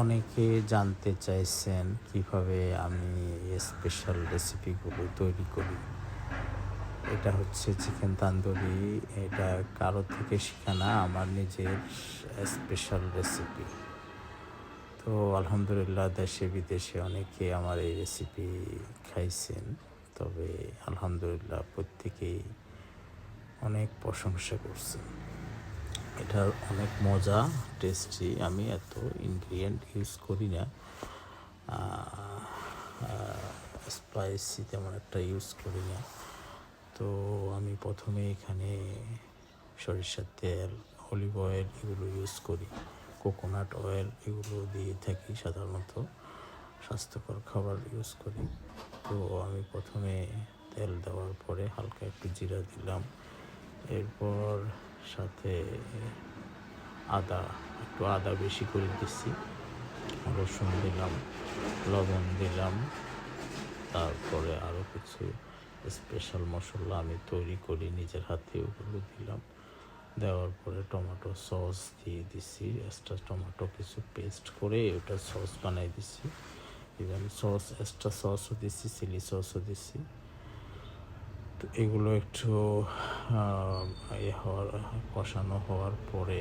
অনেকে জানতে চাইছেন কিভাবে আমি স্পেশাল রেসিপিগুলো তৈরি করি। এটা হচ্ছে চিকেন তান্দুরি। এটা কারো থেকে শিখা না, আমার নিজের স্পেশাল রেসিপি। তো আলহামদুলিল্লাহ দেশে বিদেশে অনেকে আমার এই রেসিপি খাইছেন। তবে আলহামদুলিল্লাহ প্রত্যেকেই অনেক প্রশংসা করছেন। এটার অনেক মজা, টেস্টি। আমি এত ইনগ্রিডিয়েন্ট ইউজ করি না, স্পাইসি তেমন একটা ইউজ করি না। তো আমি প্রথমে এখানে সরিষার তেল, অলিভ অয়েল এগুলো ইউজ করি, কোকোনাট অয়েল এগুলো দিয়ে থাকি সাধারণত। স্বাস্থ্যকর খাবার ইউজ করি। তো আমি প্রথমে তেল দেওয়ার পরে হালকা একটু জিরা দিলাম, এরপর সাথে একটু আদা বেশি করে দিচ্ছি, রসুন দিলাম, লবণ দিলাম, তারপরে আরও কিছু স্পেশাল মশলা আমি তৈরি করি নিজের হাতে, ওগুলো দিলাম। দেওয়ার পরে টমেটো সস দিয়ে দিছি, এক্সট্রা টমেটো কিছু পেস্ট করে ওটা সস বানাই দিছি। ইভেন এক্সট্রা সসও দিছি, চিলি সসও দিছি। তো এগুলো একটু কষানো হওয়ার পরে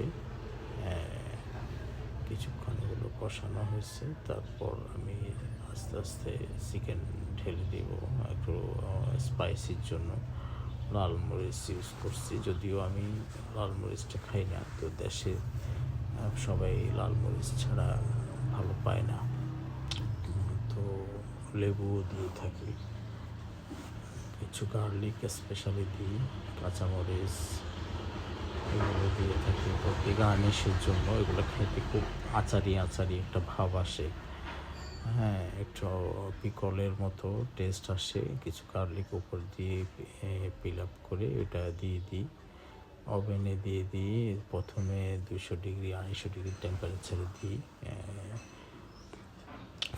কিছুক্ষণ এগুলো কষানো হয়েছে, তারপর আমি আস্তে আস্তে চিকেন ঢেলে দিব। একটু স্পাইসির জন্য লাল মরিচ ইউজ করছি, যদিও আমি লাল মরিচটা খাই না। তো দেশে সবাই লাল মরিচ ছাড়া ভালো পায় না, তো লেবুও দিয়ে থাকি, কিছু গার্লিক স্পেশালি দিই, কাঁচামরিচ এগুলো দিয়ে থাকি প্রতি গার্নিশের জন্য। এগুলো খেতে খুব আচারি আচারি একটা ভাব আসে, হ্যাঁ, একটু পিকলের মতো টেস্ট আসে। কিছু গার্লিক উপর দিয়ে পিল আপ করে এটা দিয়ে দিই, ওভেনে দিয়ে দিই। প্রথমে 200-250 ডিগ্রি টেম্পারেচারে দিই,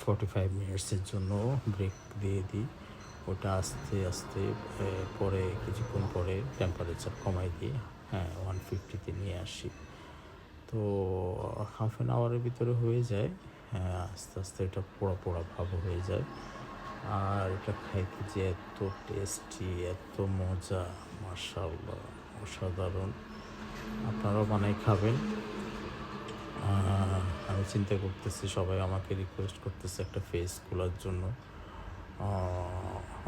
45 মিনিটসের জন্য ব্রেক দিয়ে দিই। ওটা আস্তে আস্তে পরে কিছুক্ষণ পরে টেম্পারেচার কমাই দিই, 150-তে নিয়ে আসি। তো হাফ অ্যান আওয়ারের ভিতরে হয়ে যায়। আস্তে আস্তে এটা পোড়া পোড়া ভাব হয়ে যায়। আর এটা খাইতে যে এত টেস্টি, এত মজা, মাশাআল্লাহ, অসাধারণ। আপনারাও বানাই খাবেন। আমি চিন্তা করতেছি, সবাই আমাকে রিকোয়েস্ট করতেছে একটা পেজ খোলার জন্য,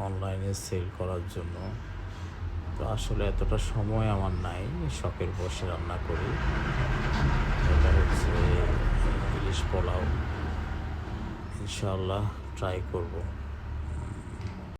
অনলাইনে সেল করার জন্য। তো আসলে এতটা সময় আমার নাই, শখের বসে রান্না করি। এটা হচ্ছে ইলিশ পোলাও, ইনশাআল্লাহ ট্রাই করব।